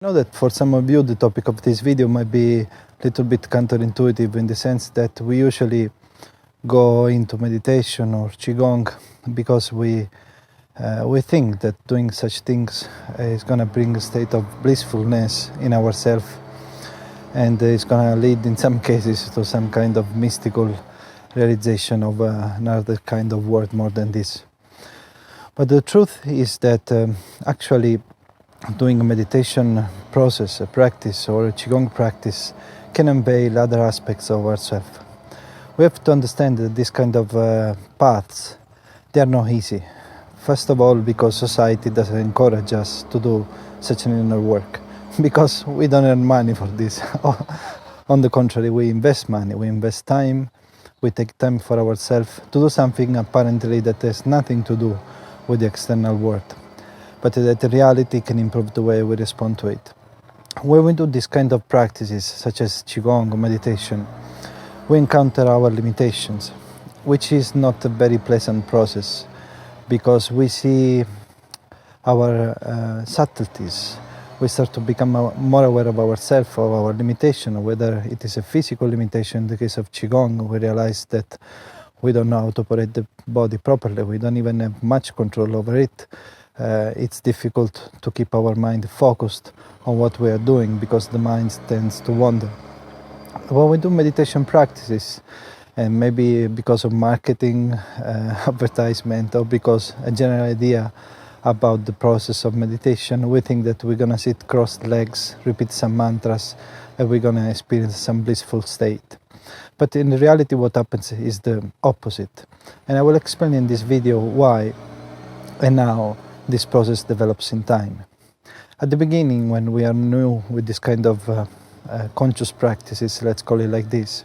I know that for some of you the topic of this video might be a little bit counterintuitive in the sense that we usually go into meditation or qigong because we think that doing such things is going to bring a state of blissfulness in ourselves, and it's going to lead in some cases to some kind of mystical realization of another kind of world more than this. But the truth is that actually doing a meditation process, a practice, or a qigong practice can unveil other aspects of ourselves. We have to understand that this kind of paths, they are not easy. First of all, because society doesn't encourage us to do such an inner work, because we don't earn money for this. On the contrary, we invest money, we invest time, we take time for ourselves to do something apparently that has nothing to do with the external world, but that in reality can improve the way we respond to it. When we do this kind of practices, such as qigong or meditation, we encounter our limitations, which is not a very pleasant process, because we see our subtleties. We start to become more aware of ourselves, of our limitation, whether it is a physical limitation. In the case of qigong, we realize that we don't know how to operate the body properly. We don't even have much control over it. It's difficult to keep our mind focused on what we are doing because the mind tends to wander. When we do meditation practices, and maybe because of marketing, advertisement, or because a general idea about the process of meditation, we think that we're going to sit crossed legs, repeat some mantras, and we're going to experience some blissful state. But in reality, what happens is the opposite. And I will explain in this video why and how this process develops in time. At the beginning, when we are new with this kind of conscious practices, let's call it like this,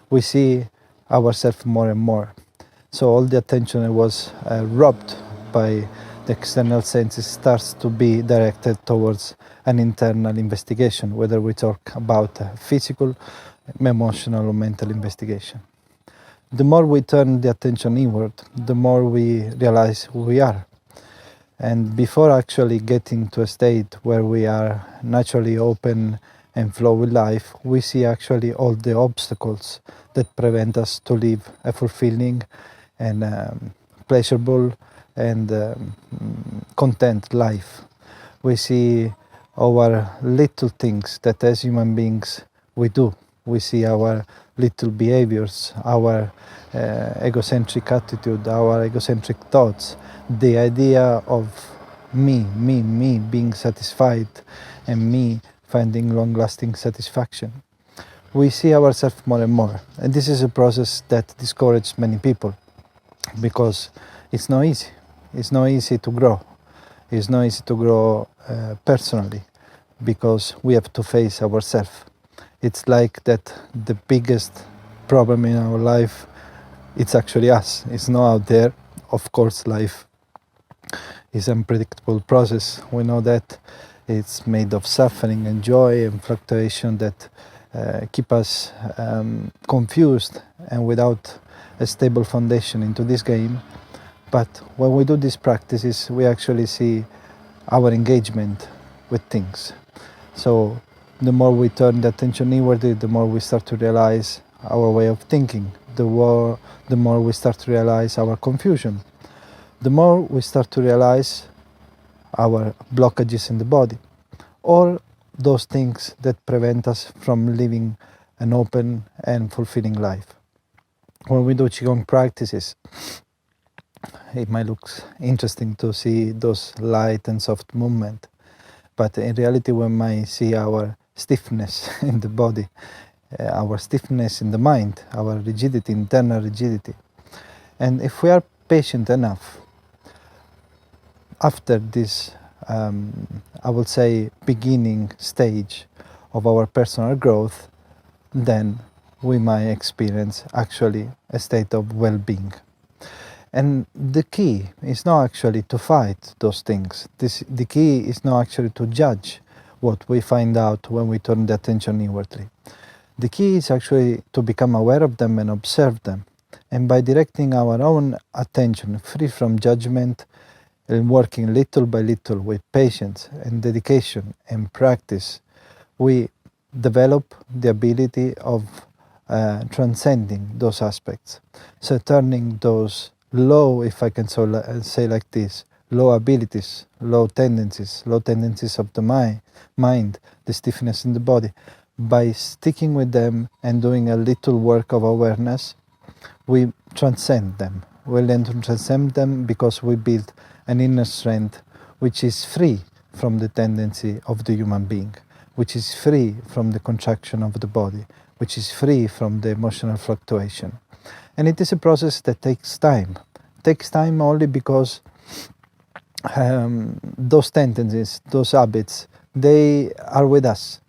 we see ourselves more and more. So all the attention that was robbed by the external senses starts to be directed towards an internal investigation, whether we talk about physical, emotional, or mental investigation. The more we turn the attention inward, the more we realize who we are. And before actually getting to a state where we are naturally open and flow with life, we see actually all the obstacles that prevent us to live a fulfilling and pleasurable and content life. We see our little things that as human beings we do. We see our little behaviors, our egocentric attitude, our egocentric thoughts, the idea of me being satisfied and me finding long-lasting satisfaction. We see ourselves more and more, and this is a process that discourages many people because it's not easy. It's not easy to grow. It's not easy to grow personally because we have to face ourselves. It's like that the biggest problem in our life, it's actually us. It's not out there. Of course, life is an unpredictable process. We know that it's made of suffering and joy and fluctuation that keep us confused and without a stable foundation into this game. But when we do these practices, we actually see our engagement with things. So the more we turn the attention inwardly, the more we start to realize our way of thinking. The more we start to realize our confusion. The more we start to realize our blockages in the body, or those things that prevent us from living an open and fulfilling life. When we do qigong practices, it might look interesting to see those light and soft movement, but in reality we might see our stiffness in the body, our stiffness in the mind, our rigidity, internal rigidity. And if we are patient enough, after this, I would say, beginning stage of our personal growth, then we might experience actually a state of well-being. And the key is not actually to fight those things. The key is not actually to judge what we find out when we turn the attention inwardly. The key is actually to become aware of them and observe them. And by directing our own attention free from judgment and working little by little with patience and dedication and practice, we develop the ability of transcending those aspects. So turning those low, if I can say like this, low abilities, low tendencies of the mind, the stiffness in the body, by sticking with them and doing a little work of awareness, we transcend them. We learn to transcend them because we build an inner strength which is free from the tendency of the human being, which is free from the contraction of the body, which is free from the emotional fluctuation. And it is a process that takes time. It takes time only because those tendencies, those habits, they are with us.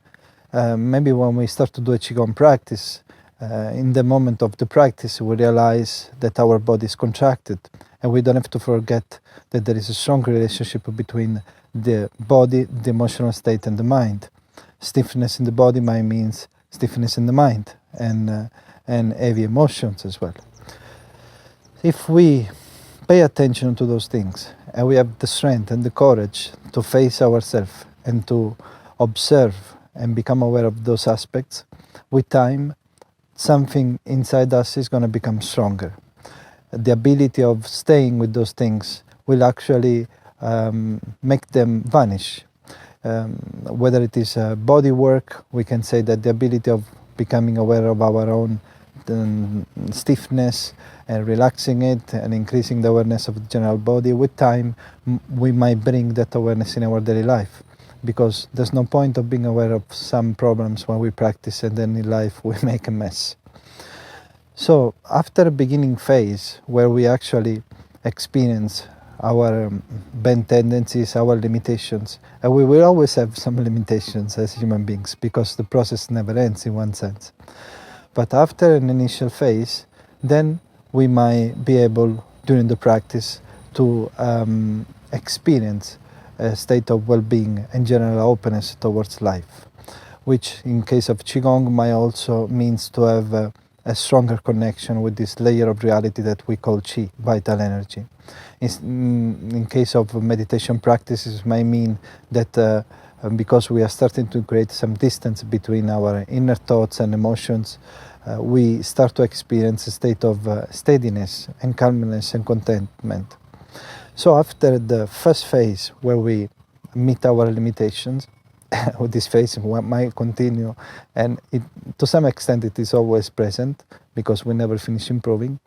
Maybe when we start to do a Qigong practice, in the moment of the practice, we realize that our body is contracted, and we don't have to forget that there is a strong relationship between the body, the emotional state, and the mind. Stiffness in the body might means stiffness in the mind, and heavy emotions as well. If we pay attention to those things, and we have the strength and the courage to face ourselves and to observe and become aware of those aspects, with time, something inside us is going to become stronger. The ability of staying with those things will actually make them vanish. Whether it is body work, we can say that the ability of becoming aware of our own stiffness and relaxing it and increasing the awareness of the general body, with time we might bring that awareness in our daily life, because there's no point of being aware of some problems when we practice and then in life we make a mess. So after a beginning phase where we actually experience our bent tendencies, our limitations, and we will always have some limitations as human beings because the process never ends in one sense. But after an initial phase, then we might be able, during the practice, to experience a state of well-being and general openness towards life, which in case of Qigong might also means to have a stronger connection with this layer of reality that we call Qi, vital energy. In case of meditation practices, might mean that because we are starting to create some distance between our inner thoughts and emotions, we start to experience a state of steadiness and calmness and contentment. So after the first phase where we meet our limitations, this phase might continue, and to some extent it is always present because we never finish improving.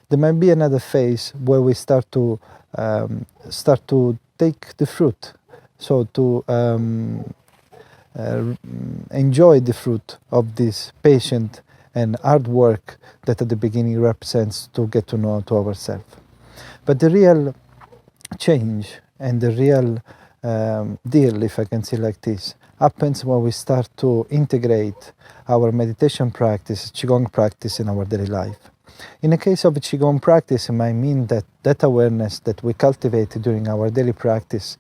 There might be another phase where we start to take the fruit, so to enjoy the fruit of this patient and hard work that at the beginning represents to get to know to ourselves. But the real change and the real deal, if I can say like this, happens when we start to integrate our meditation practice, Qigong practice in our daily life. In the case of a Qigong practice, it might mean that awareness that we cultivate during our daily practice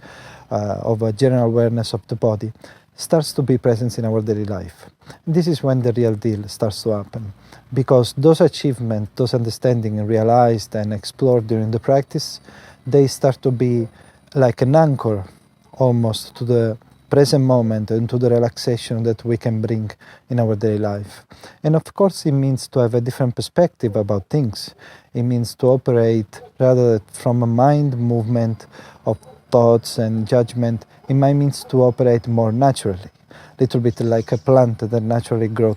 of a general awareness of the body starts to be present in our daily life. This is when the real deal starts to happen, because those achievements, those understanding realized and explored during the practice, they start to be like an anchor almost to the present moment and to the relaxation that we can bring in our daily life. And of course it means to have a different perspective about things. It means to operate rather from a mind movement of thoughts and judgment. It might means to operate more naturally, a little bit like a plant that naturally grows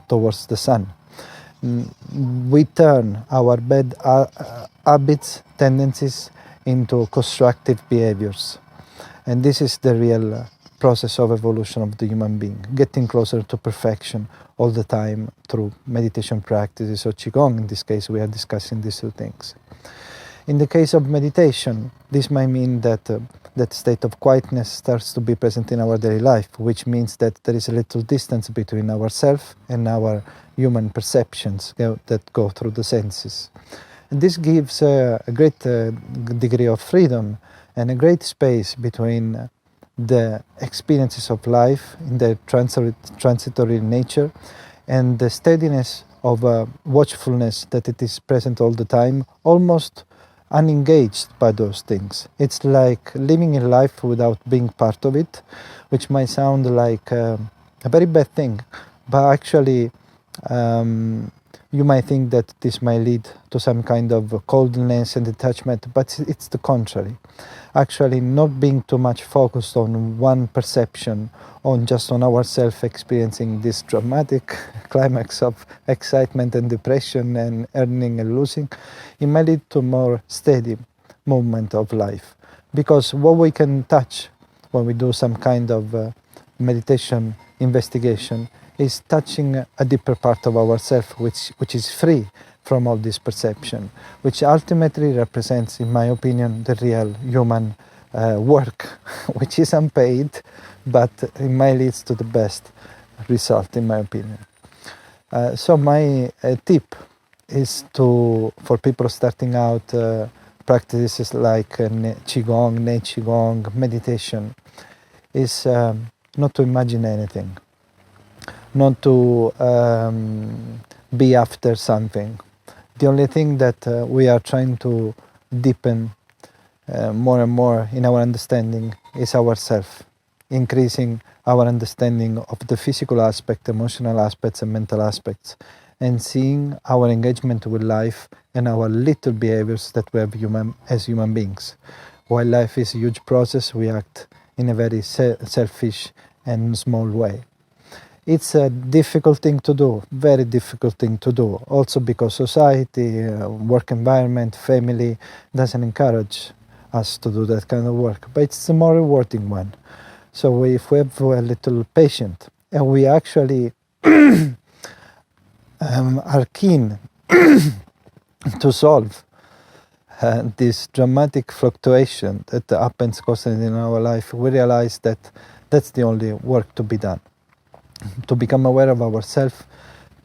towards the sun. We turn our bad habits, tendencies into constructive behaviors. And this is the real process of evolution of the human being, getting closer to perfection all the time through meditation practices or Qigong. In this case, we are discussing these two things. In the case of meditation, this might mean that that state of quietness starts to be present in our daily life, which means that there is a little distance between ourselves and our human perceptions that go through the senses. And this gives a great degree of freedom and a great space between the experiences of life in their transitory nature and the steadiness of watchfulness that it is present all the time, almost unengaged by those things. It's like living in life without being part of it, which might sound like a very bad thing, but actually you might think that this might lead to some kind of coldness and detachment, but it's the contrary. Actually, not being too much focused on one perception, on just on ourselves experiencing this dramatic climax of excitement and depression and earning and losing, it might lead to more steady movement of life. Because what we can touch when we do some kind of meditation investigation is touching a deeper part of ourselves, which is free from all this perception, which ultimately represents, in my opinion, the real human work, which is unpaid, but it might lead to the best result, in my opinion. So my tip is for people starting out practices like qigong, qigong, meditation, is not to imagine anything, not to be after something. The only thing that we are trying to deepen more and more in our understanding is ourself, increasing our understanding of the physical aspect, emotional aspects, and mental aspects, and seeing our engagement with life and our little behaviors that we have as human beings. While life is a huge process, we act in a very selfish and small way. It's a difficult thing to do, very difficult thing to do, also because society, work environment, family doesn't encourage us to do that kind of work, but it's a more rewarding one. So if we have a little patience and we actually are keen to solve this dramatic fluctuation that happens constantly in our life, we realize that that's the only work to be done. To become aware of ourselves,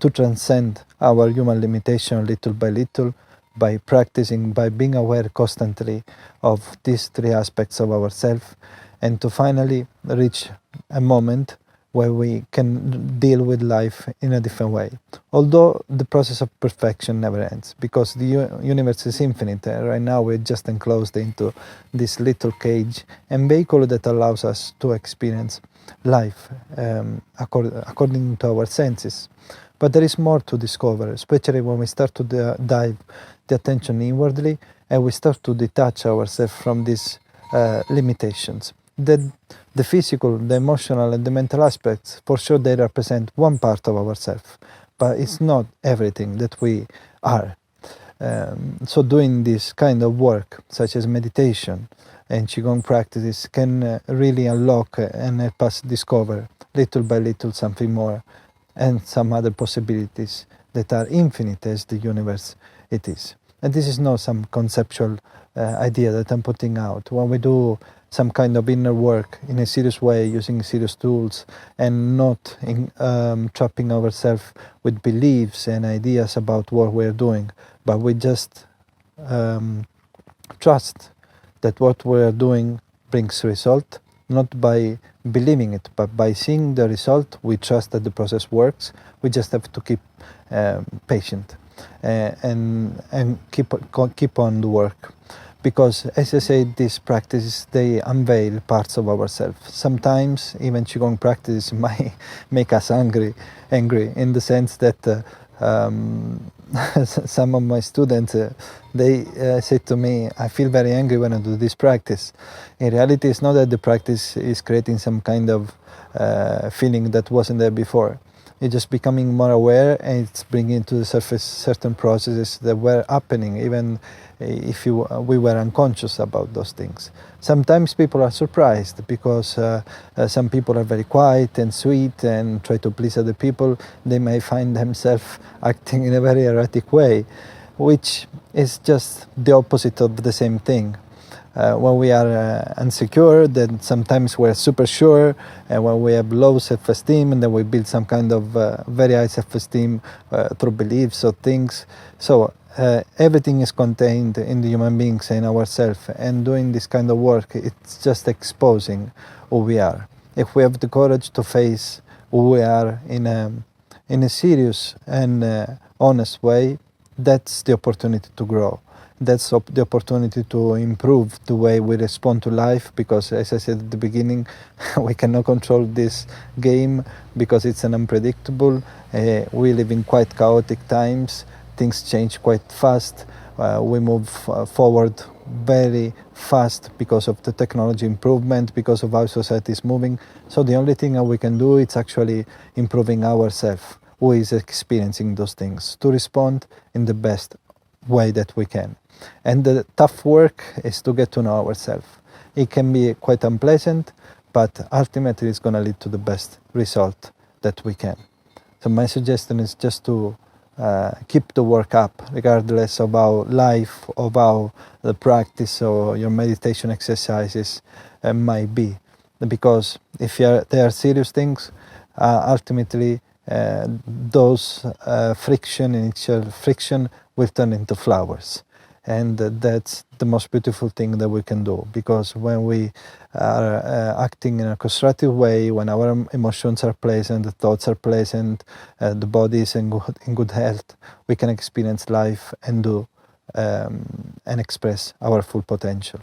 to transcend our human limitation little by little, by practicing, by being aware constantly of these three aspects of ourselves, and to finally reach a moment where we can deal with life in a different way. Although the process of perfection never ends, because the universe is infinite. Right now we're just enclosed into this little cage and vehicle that allows us to experience life according to our senses. But there is more to discover, especially when we start to dive the attention inwardly and we start to detach ourselves from these limitations. The physical, the emotional, and the mental aspects, for sure, they represent one part of ourselves, but it's not everything that we are. So doing this kind of work, such as meditation and qigong practices, can really unlock and help us discover little by little something more and some other possibilities that are infinite as the universe it is. And this is not some conceptual idea that I'm putting out. When we do some kind of inner work in a serious way, using serious tools, and not trapping ourselves with beliefs and ideas about what we're doing, but we just trust that what we're doing brings result, not by believing it, but by seeing the result. We trust that the process works. We just have to keep patient and keep on the work. Because, as I said, these practices, they unveil parts of ourselves. Sometimes even qigong practices might make us angry in the sense that some of my students, they say to me, I feel very angry when I do this practice. In reality, it's not that the practice is creating some kind of feeling that wasn't there before. It's just becoming more aware, and it's bringing to the surface certain processes that were happening, even if we were unconscious about those things. Sometimes people are surprised because some people are very quiet and sweet and try to please other people. They may find themselves acting in a very erratic way, which is just the opposite of the same thing. When we are insecure, then sometimes we're super sure, and when we have low self-esteem, and then we build some kind of very high self-esteem through beliefs or things. So everything is contained in the human beings and ourselves, and doing this kind of work, it's just exposing who we are. If we have the courage to face who we are in a serious and honest way, that's the opportunity to grow. That's the opportunity to improve the way we respond to life, because as I said at the beginning, we cannot control this game because it's an unpredictable. We live in quite chaotic times. Things change quite fast. We move forward very fast because of the technology improvement, because of how society is moving. So the only thing that we can do is actually improving ourselves, who is experiencing those things, to respond in the best way that we can. And the tough work is to get to know ourselves. It can be quite unpleasant, but ultimately it's going to lead to the best result that we can. So my suggestion is just to keep the work up, regardless of how life, of how the practice or your meditation exercises might be. Because if they are serious things, ultimately those initial friction will turn into flowers. And that's the most beautiful thing that we can do, because when we are acting in a constructive way, when our emotions are pleasant, the thoughts are pleasant, the body is in good health, we can experience life and do and express our full potential.